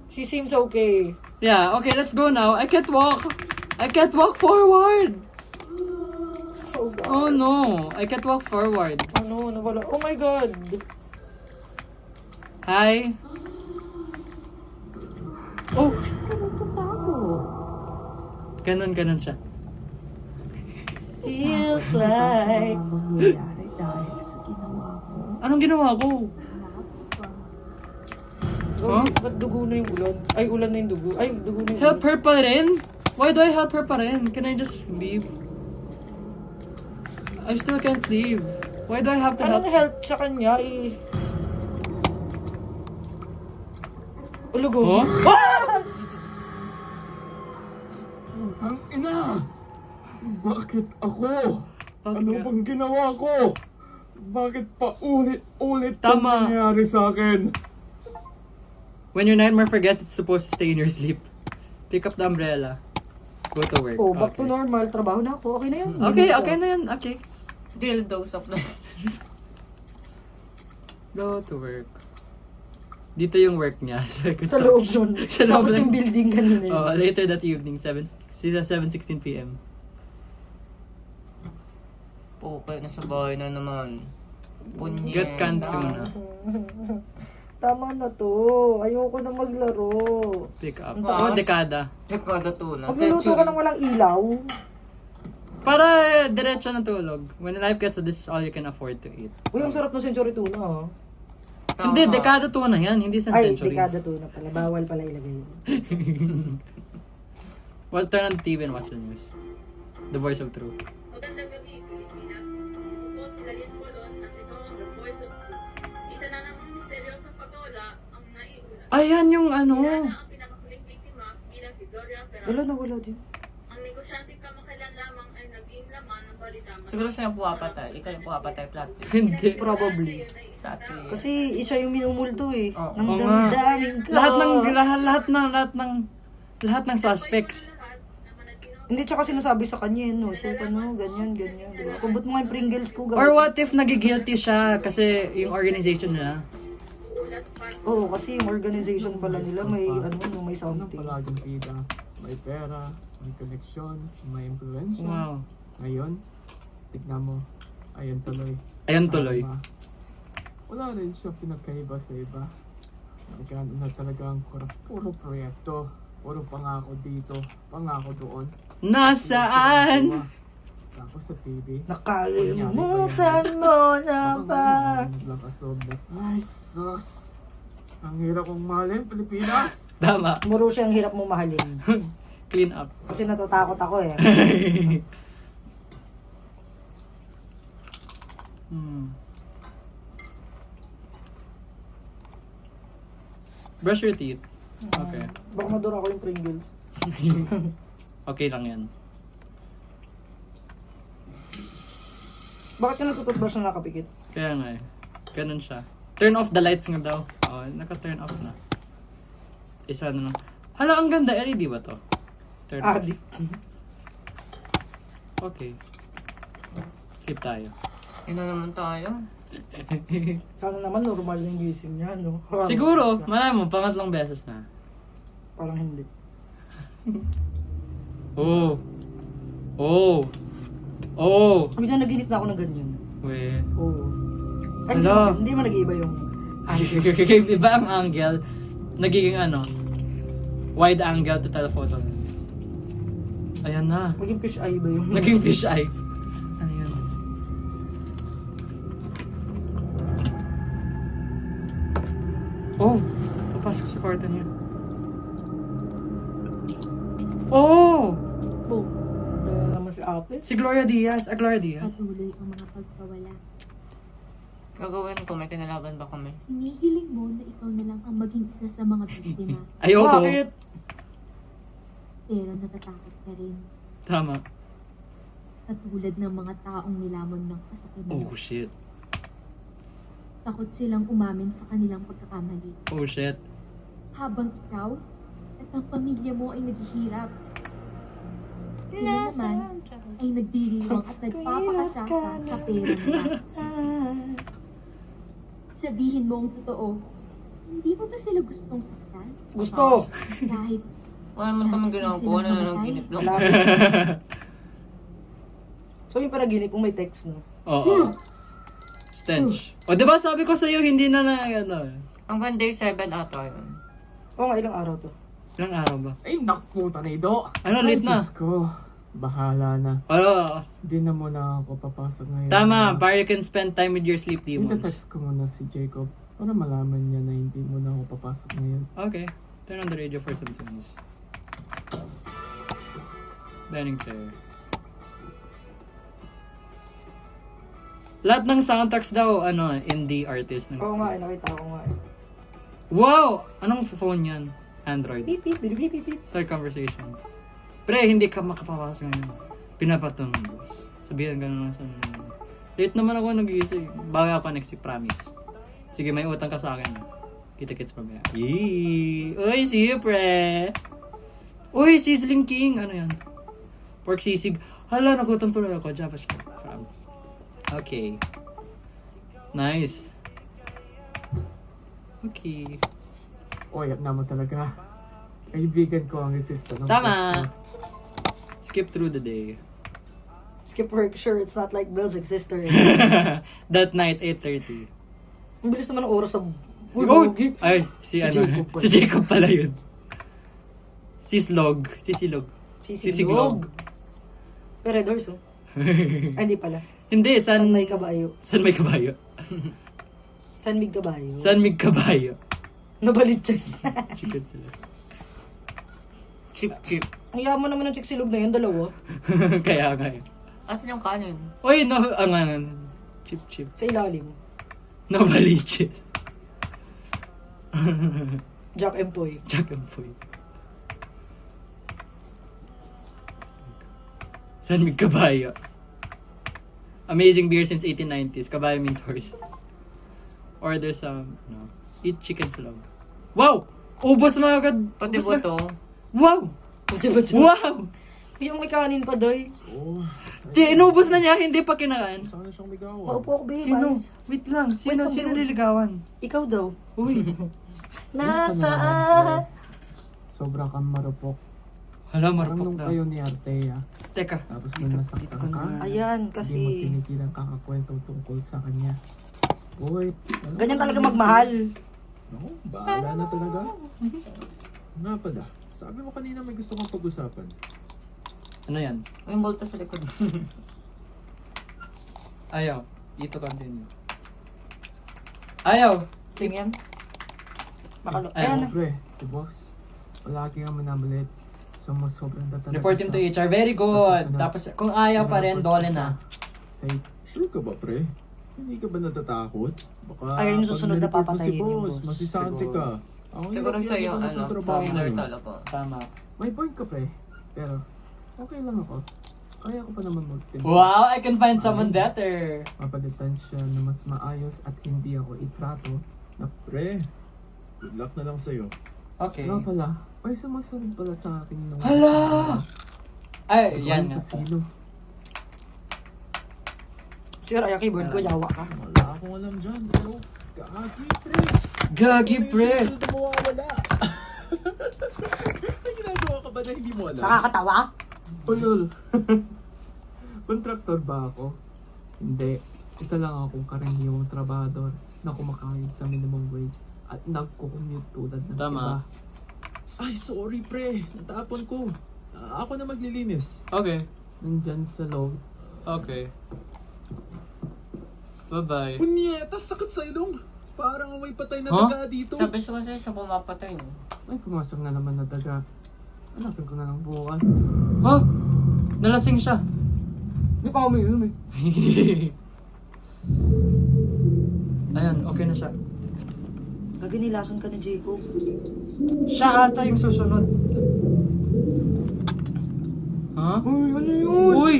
She seems okay. Yeah, okay, let's go now. I can't walk. I can't walk forward. Oh, God. Oh no, I can't walk forward. Ano, nawala. Oh my God. Hi. Oh, ganun siya. Feels like... Mangyayari dahil sa ginawa ko. Anong ginawa ko? Oh, ba't dugo na yung ulan? Ay, ulan na yung dugo. Ay, dugo na yung Help ulan. her pa rin? Why do I help her pa rin? Can I just leave? I still can't leave. Why do I have to help? Anong help sa kanya eh? Ulugo. Oh? Ang ina! Bakit ako? Bakit Ano ka? bang ginawa ko? Bakit pa ulit-ulit Tama. nangyayari sa akin? When your nightmare forgets it's supposed to stay in your sleep. Pick up the umbrella. Go to work. Oh, back to Okay. normal. Trabaho na ako. Okay na yan. Okay na yan. Okay. Dildos of the... Go to work. Dito yung work niya. Sa loob nun. Sa loob Tapos lang. yung building kanina yun. Oh, later that evening, 7:16 p.m. Okay, nasa bahay na naman. Punyenda. Get kanto na. Tama na to. Ayoko na maglaro. Pick up. Wow. Oh, dekada. Dekada to na. Magluluto ka ng walang ilaw. Para diretso na tulog. When life gets to this is all you can afford to eat. Uy, ang sarap ng century tuna, ha? Hindi, dekada to na yan. Hindi sa Ay, century. dekada tuna pala. Bawal pala ilagay yun. Well, turn on the TV and watch the news. The voice of truth. Magandang gabi, Pilipinas. Po si Lalien Colon at ito ang The Voice of Truth. Isa na namang misteryosong patola ang naiulat. Ayan yung ano. Sila na ang pinakahuling biktima bilang si Gloria Ferraro. Wala na, wala din. Ang negosyante kamakailan lamang ay naging laman ng balita. Siguro siya yung puwapatay. Ikaw yung puwapatay plot twist. Hindi. Probably. Dati. Kasi siya yung minumulto eh. Oo. Nang Oo nga. damdamin ko. Lahat ng suspects. Hindi, tsaka sinasabi sa kanya yun, no? Siya, ano, ganyan. Diba? Kubot mo nga yung Pringles ko, Or what if nagigilty siya kasi yung organization nila. Oo, kasi yung organization pala nila may, ano, no, may Ano something. palaging bida? May pera, may koneksyon, may influensya. Wow. Ngayon, tignan mo. Ayan tuloy. Ayan tuloy. Tama. Wala rin siya pinagkaiba sa iba. Nagkano na talaga ang puro proyekto. Puro pangako dito, pangako doon. Nasaan? Tapos sa TV. Nakalimutan mo na ba? Naglakas-loob na. Ay, sus! Ang hirap kong mahalin, Pilipinas! Tama. Muro siyang hirap mo mahalin. Clean up. Kasi natatakot ako eh. Brush your teeth. Okay. Baka madura ako yung Pringles. Okay lang yan. Bakit ka nagtututbrush na nakapikit? Kaya nga eh. Ganun siya. Turn off the lights nga daw. Oh, naka-turn off na. Isa na lang. Hala, ang ganda. LED ba to? Turn off. Adik. Okay. Skip tayo. Yun na naman tayo. Sana naman normal yung gising niya, no? Siguro, malay mo, pangatlong beses na. Parang hindi. Oh. Oh. Oh. Bigla naginip na ako ng ganyan. Wait. Oo. Ay, Hala. hindi man nag-iiba yung Iba ang angle. Nagiging ano, wide angle to telephoto. Ayan na. Maging fish eye ba yung... Naging fish eye. Ano yun? Oh! Papasok sa kwarto niya. Oh! Oh! Naman si ate. Si Gloria Diaz. Gloria Diaz. Patuloy ang mga pagkawala. Gagawin ko, may kinalaban ba kami? Hinihiling mo na ikaw na lang ang maging isa sa mga biktima. Ayoko. Bakit? Pero natatakot ka rin. Tama. Katulad ng mga taong nilamon ng kasakit mo. Oh shit. Takot silang umamin sa kanilang pagkakamali. Oh shit. Habang ikaw at ang pamilya mo ay naghihirap. Sila naman ay nagdiriwang at nagpapakasasa sa pera nila. Sabihin mo ang totoo, hindi mo ba sila gustong saktan? Gusto! Kahit Wala naman kami ginagawa na lang ginip lang. So yung panaginip kung may text, no? Oo. Stench. O diba sabi ko sa'yo, hindi na ano. Hanggang day 7 ata yun. Oo nga, ilang araw to? Ilang araw ba? Ay, naku, Tanaydo. Ano, late na? Diyos ko. Bahala na. Oo. Hindi na muna ako papasok ngayon. Tama, para you can spend time with your sleep demons. Ita-text ko muna si Jacob para malaman niya na hindi muna ako papasok ngayon. Okay. Turn on the radio for some tunes. Dining chair. Lahat ng soundtracks daw, indie artist. Oo nga, nakita ko nga. Wow! Anong phone yan? Android. Beep, beep, beep, beep, beep, beep. Start conversation. Pre, hindi ka makapapasok ngayon. Pinapatong ng boss. Sabihan ka naman sa... Late naman ako nag-iisip. Bawi ako next week, promise. Sige, may utang ka sa akin. Kita-kits pa ba? Yee! Uy, see you, pre! Uy, Sizzling King! Ano yan? Pork sisig. Hala, nagutom tuloy ako. Java shop. Okay. Nice. Okay. Oy, na mo talaga. Kaibigan ko ang resista ng Tama! boss ko. Skip through the day. Skip work, sure, it's not like Bill's sister. That night, 8:30. Ang bilis naman ng oras sa... Uy, Oh! Bogi. Ay, si Jacob pala. Si Jacob pala yun. Sislog. Sisilog. Pero Red Horse, oh. Ay, hindi pala. Hindi, San may kabayo. San may kabayo? San mig kabayo. San mig kabayo? Nabaliches. Chicken sila. Chip. Ang yaman naman ng chiksilog na yun, dalawa. Kaya nga eh. Asan yung kanin? Uy, no, chip. Sa ilalim. Nabaliches. Jack and Poy. San mig kabayo? Amazing beer since 1890s. Kabayo means horse. Order some, eat chicken slog. Wow! Ubos na agad. Pati Ubos ba na. to? Wow! Wow! Yung may kanin pa, doy. Oh, Di, inubos na niya, hindi pa kinain. sana siyang ligawan. Paupo ako, babe. Sino? Ayos. Wait lang, sino Wait, nililigawan? Ikaw daw. Uy. Nasaan? Sobra kang marupok. Hala, Parang marupok nung daw. kayo ni Artea. Teka. Tapos nung nasaktan ka, Ayan, hindi mo kasi... tinigilan kakakwento tungkol sa kanya. Boy, Ganyan talaga magmahal. No, bahala na talaga. Nga pala, sabi mo kanina may gusto kang pag-usapan. Ano yan? May multa sa likod. Ayaw. Dito continue. Ayaw. Same yan. Makalo. Ayan. Ayan na. Pre, si boss. Palagi kang manamalit. Sobrang tatalaga. Report him to HR. Very good. Tapos kung ayaw pa rin, dole na. Say, Sure ka ba, pre? Hindi ka ba natatakot? Baka Ay, yung susunod na pag nireport mo papatayin si yung boss, boss. masisante Siguro. ka. Ako Siguro hirap sa'yo, yan, ito ano, ang trabaho killer mo. talaga. Tama. May point ka, pre. Pero, okay lang ako. Kaya ko pa naman mag-team. Wow, I can find someone better. Mapalitan siya na mas maayos at hindi ako itrato na Pre, good luck na lang sa'yo. Okay. Wala pala. Ay, sumusunod pala sa akin nung... Hala! Ay, yan nga. Sino? Sir, ay keyboard ko, yawa ka. Wala akong alam dyan, pero gagi, pre. Gagi, pre! Ano na mawawala? May ginagawa ka ba na hindi mo alam? Nakakatawa? Ulol. Kontraktor ba ako? Hindi. Isa lang akong karaniwang trabahador na kumakain sa minimum wage at nagko-commute tulad ng Tama. iba. Ay, sorry, pre. Natapon ko. Ako na maglilinis. Okay. Nandyan sa loob. Okay. Bye-bye. Punyeta, sakit sa ilong. Parang may patay na Huh? daga dito. Sabi ko kasi siya pumapatay. Ay, pumasok na naman na daga. Hanapin ko na lang bukas. Huh? Nalasing siya. Hindi pa umiinom eh. Ayan, okay na siya. Kaginilason ka ni Jacob. Siya ata yung susunod. Ha? Uy, ano yun? Uy!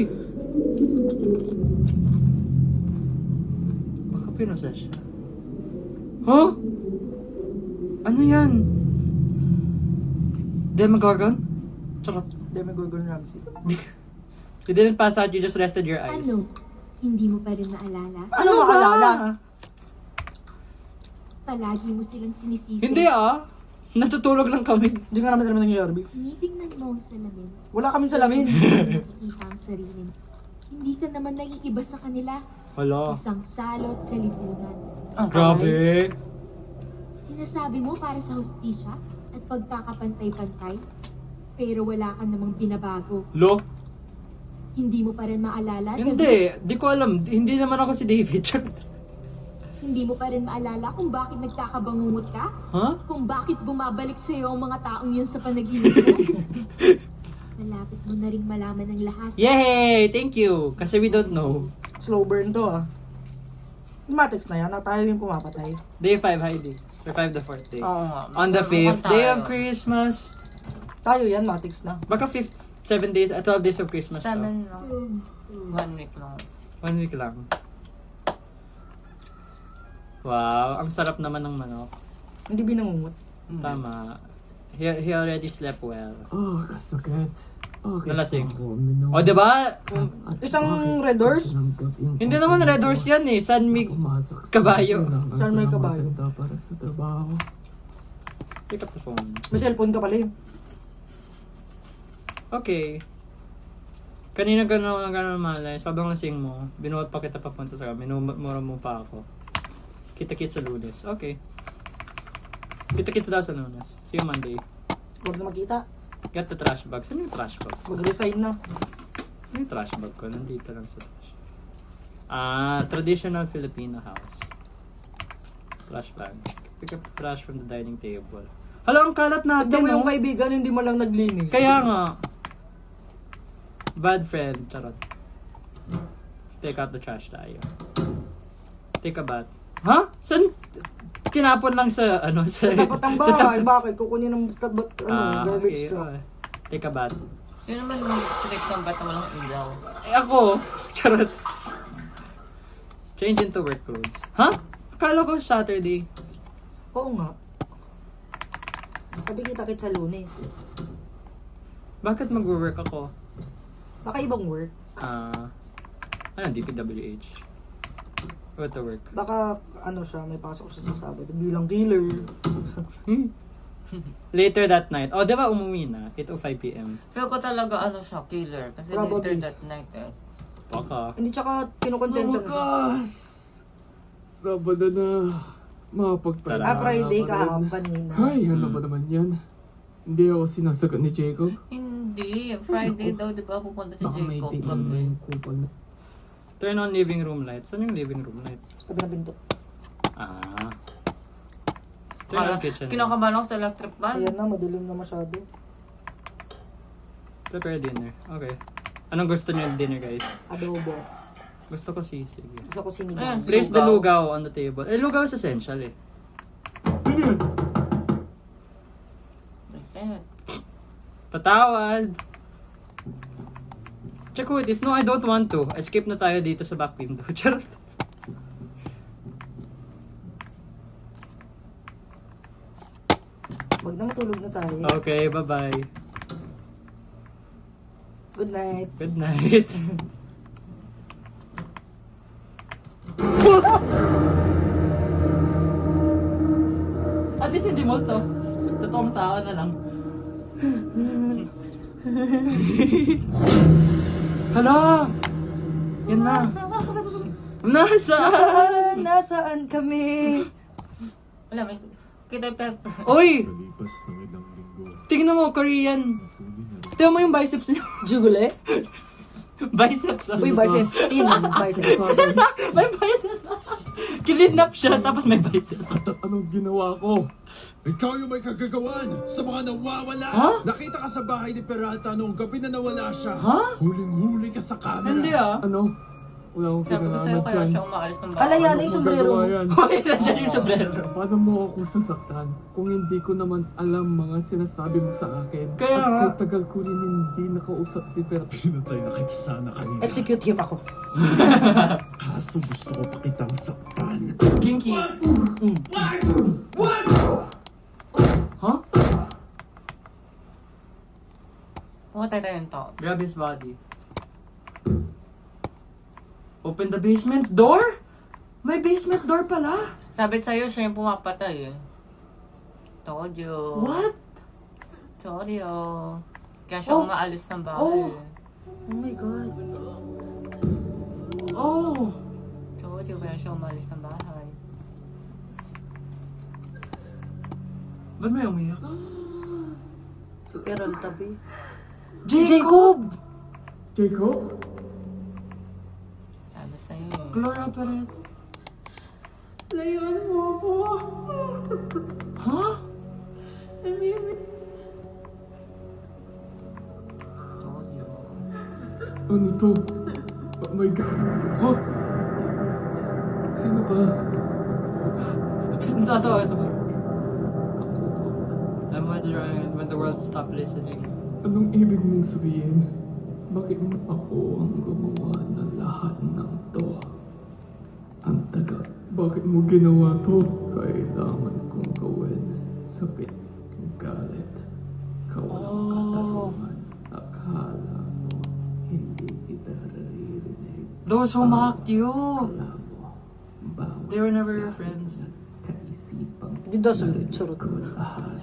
Baka pinasa siya. Huh? Ano yan? Demogorgon? Charot. Demogorgon Ramsey. You didn't pass out, you just rested your eyes. Ano? Hindi mo pa rin maalala? Ano maalala? Palagi mo silang sinisisi. Hindi ah. Natutulog lang kami. Hindi nga naman nangyayari. Tinitingnan mo ang salamin. Wala kaming salamin. Nakikita ang sarili. Hindi ka naman naiiba sa kanila. Hala. Isang salot sa lipunan. Grabe. Sinasabi mo para sa hustisya at pagkakapantay-pantay, pero wala ka namang binabago. Lo? Hindi mo pa rin maalala? Hindi. Di ko alam. Hindi naman ako si David. Hindi mo pa rin maalala kung bakit nagkakabangungot ka? Huh? Kung bakit bumabalik sa iyo ang mga taong yun sa panaginip mo? Malapit mo na rin malaman ang lahat. Yay! Thank you. Kasi we don't know. Slow burn to ah. Yung Matrix na yan, na tayo yung pumapatay. Day 5, Heidi. Survive the 4th day. Oo nga. On the 5th day of tayo. Christmas. Tayo yan, Matrix na. Baka 5th, 7 days, 12 days of Christmas. 7 to. lang. 1 week lang. 1 week lang. Wow, ang sarap naman ng manok. Hindi binangungot. Tama. He already slept well. Oh, kasakit. Okay. Nalasing. Ako, uminom. O, diba? Isang Red Horse? Hindi naman Red Horse yan eh. San Mig Kabayo. Saan may kabayo? Para sa trabaho. Pick up the phone. May cellphone ka pala yun. Okay. Kanina gano'n malay. Sobrang lasing mo. Binuhat pa kita papunta sa minumura mo pa ako. Kita-kits sa Lunes. Okay. Kita-kits daw sa Lunes. See you Monday. Huwag na magkita. Get the trash bag. Saan yung trash bag? Mag-resign na. Saan yung trash bag ko? Nandito lang sa trash. Traditional Filipino house. Trash bag. Pick up the trash from the dining table. Hala, ang kalat natin, Tignan mo yung no? kaibigan, hindi mo lang naglinis. Kaya nga. Bad friend. Charot. Take out the trash tayo. Take a bath. Ha? Saan? Tinapon lang sa, ano, sa... Dapat ang bahay. Bakit? Kukunin ng garbage okay. truck. Take a bath. Sino naman mag-check ng ba't walang ilaw? Eh, ako. Charot. Change into work clothes. Ha? Akala ko Saturday. Oo nga. Sabi kita-kit sa Lunes. Bakit mag-work ako? Baka ibang work. Ano, DPWH? What to work? Baka ano siya, may pasok siya sa Sabado bilang killer. Later that night. Oh, di ba umuwi na? 8:05 p.m. Feel ko talaga ano siya, killer. Kasi Probably. later that night eh. Baka. Hindi, tsaka kinukonsensya na siya. Sabado na. Mapagpala. Friday kahapon kanina. Ay, ano ba naman yan? Hindi ako sinasagot ni Jacob. Hindi. Friday daw, di ba, pupunta si Baka may Jacob tingnan mo gabi. yung kupal na. Turn on living room light. Saan yung living room light? Sa tabi na pinto. Turn on kitchen light. Kinakabahan ako sa electric fan. Ayan na, madilim na masyado. Prepare dinner. Okay. Anong gusto niyo yung dinner, guys? Adobo. Gusto ko sisig. Gusto ko sinigang. Ayan, Place the lugaw on the table. Eh, lugaw is essential eh. Reset. Patawad! Check who it is. No, I don't want to. Escape na tayo dito sa back window. Charot. Wag na matulog na tayo. Okay, bye-bye. Good night. Good night. At least hindi mo to. Totoong tao na lang. Hala! Yan na. Nasaan? Nasaan kami? Wala, may... Kita. Oy! Kalipas ng ilang linggo, Tingnan mo, Korean. Tingnan mo yung biceps niyo. Jugule? Biceps. Uy, biceps. Biceps. May biceps. Kinidnap siya, tapos may biceps. Anong ginawa ko? ikaw yung may kagagawan sa mga nawawala. Ha? Nakita ka sa bahay ni Peralta noong gabi na nawala siya. Ha? Huling-huli ka sa camera. Hindi ah. Ano? Wala akong Sabi ko sa'yo kinalaman kaya dyan. siya umaalis ng bahay. Kalaya na yung sombrero mo. Magagawa yan? Hoy, nandiyan yung sombrero. Paano mo ako sasaktan kung hindi ko naman alam mga sinasabi mo sa akin? Kaya At nga. kahit tagal ko rin hindi nakausap si Peralta. Pinatay na kita sana kanina. Execute him ako. Kaso gusto ko pa kitang saktan. Kinky. Huh? Pumatay tayo yung tao. Grab his body. Open the basement door? May basement door pala. Sabi sa'yo, siya yung pumapatay eh. Told you. What? Told you. Kaya siya Oh. umaalis ng bahay. Oh. Oh my God. Oh. Told you, kaya siya umaalis ng bahay. Ba't may umiyak? Super on tabi. Jacob! Jacob? Sabi sa'yo eh. Gloria Perez. Layuan mo ako. Ha? Told you. Ano to? Oh my God. Huh? Sino ka? Natatawa ka sa mga. I'm wondering when the world stopped listening. Anong ibig mong sabihin? Bakit ako ang gumawa ng lahat ng to? Ang taga. Bakit mo ginawa to? Kailangan kong gawin. Sakit, galit, kawalang katarungan. Akala mo, hindi kita naririnig. Those who mocked you. Akala mo, bawat They were never your friends. kaisipang Di daw surut. ko lahat.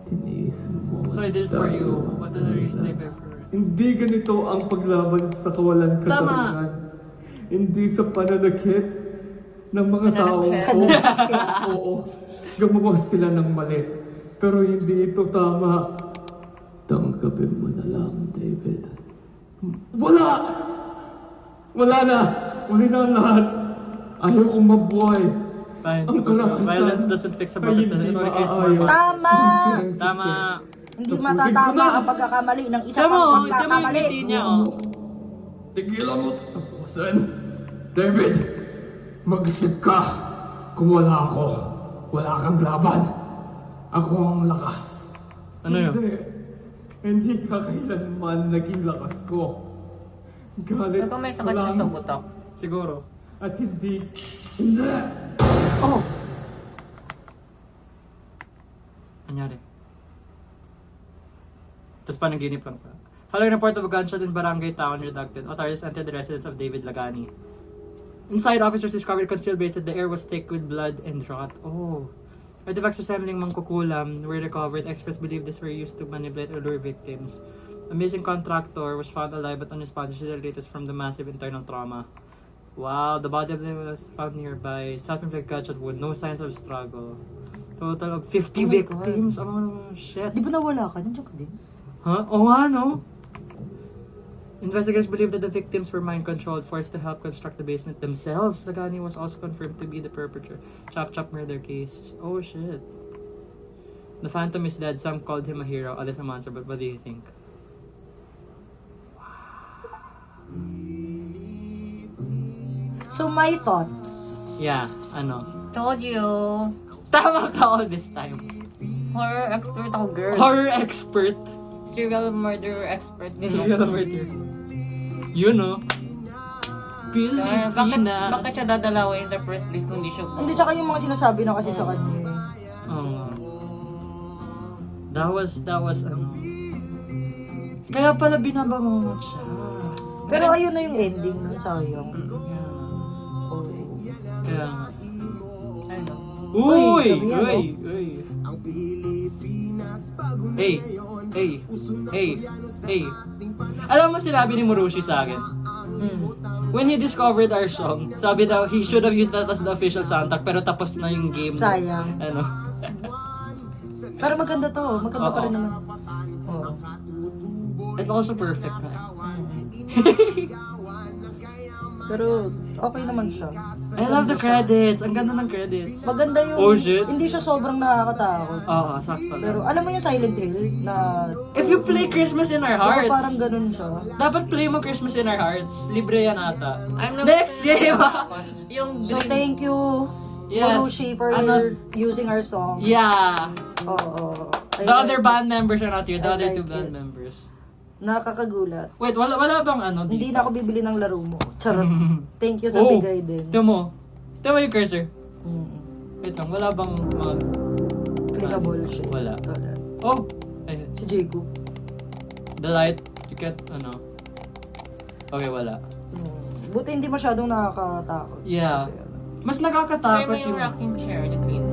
Tiniis mo. So I did it for you. What is the reason they pay for it? Hindi ganito ang paglaban sa kawalan katarungan. Hindi sa pananakit ng mga tao. Oo. Gumawa sila ng mali. Pero hindi ito tama. Tanggapin mo na lang, David. Wala! Wala na! Uli na ang lahat. Ayaw kong mabuhay. Violence doesn't fix a broken Ay, it only creates maayaw. more. Tama! Tama. Hindi matatama ang pagkakamali ng isa pang Tama, pagkakamali. yung niya, oh. Tigilan mo. Tapusin. David, mag-isip ka. Kung wala ako, wala kang laban. Ako ang lakas. Ano yun? Hindi ka kailanman naging lakas ko. Galit Kung may sakit siya sa lang. utak. Siguro. At hindi. Oh! Anyari? Tapos panaginip lang pa. Following report of a gunshot in Barangay Town redacted, authorities entered the residence of David Lagani. Inside, officers discovered concealed base that the air was thick with blood and rot. Oh. Artifacts resembling mangkukulam were recovered. Experts believe these were used to manipulate or lure victims. A missing contractor was found alive but unresponsive to the latest from the massive internal trauma. Wow, the body of them was found nearby. Self-inflicted gunshot wound, no signs of struggle. Total of 50 Oh my victims. Oh, shit. Di ba nawala ka? Nandiyan ka din? Huh? Oo nga, no? Investigators believe that the victims were mind-controlled, forced to help construct the basement themselves. Lagani was also confirmed to be the perpetrator. Chop-chop murder case. Oh, shit. The Phantom is dead. Some called him a hero, others a monster, but what do you think? Wow. So, my thoughts. Yeah, ano? Told you. Tama ka all this time. Horror expert ako, girl. Horror expert. Serial murderer expert din Serial ako. murder. You know. Pilipinas. Bakit siya dadalawin in the first place kung di siya... Hindi, tsaka yung mga sinasabi na kasi sa kanya. That was, ano. Kaya pala binabangungot siya. Pero ayun na yung ending nun, sayang. Kaya nga. Ano? Uy! sabi yan, Uy! Uy! Hey! Alam mo sinabi ni Murushi sa akin? When he discovered our song, sabi daw, he should have used that as the official soundtrack, pero tapos na yung game. Sayang. Ano? Pero maganda to. Maganda pa rin naman. It's also perfect. Pero okay naman siya. I love the credits. Ang ganda ng credits. Maganda yung... Oh, shit. Hindi siya sobrang nakakatakot. Oo, sakto lang. Pero alam mo yung Silent Hill na... If you play Christmas in Our Hearts, Parang ganun siya. dapat play mo Christmas in Our Hearts. Libre yan ata. I'm Next game! Yung So thank you, Yes. Murushi, for Ano? using our song. Yeah. Oo. The other band members are not here. The I other like two band it. members. Nakakagulat. Wait, wala bang ano dito? Hindi na ako bibili ng laro mo. Charot. Thank you sa Oh, bigay din. Ito mo. Ito mo yung cursor. Mm. Wait lang, wala bang mga... Clickable shit. Wala. Wala. Oh! Ayun. Si Jacob. The light, you can't, ano. Okay, wala. Buti hindi masyadong nakakatakot. Yeah. Kasi, ano. Mas Try nakakatakot mo yung rocking chair na green.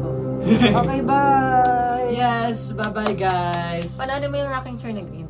Okay, bye! Yes, bye-bye guys! Panalo mo yung rocking chair na green.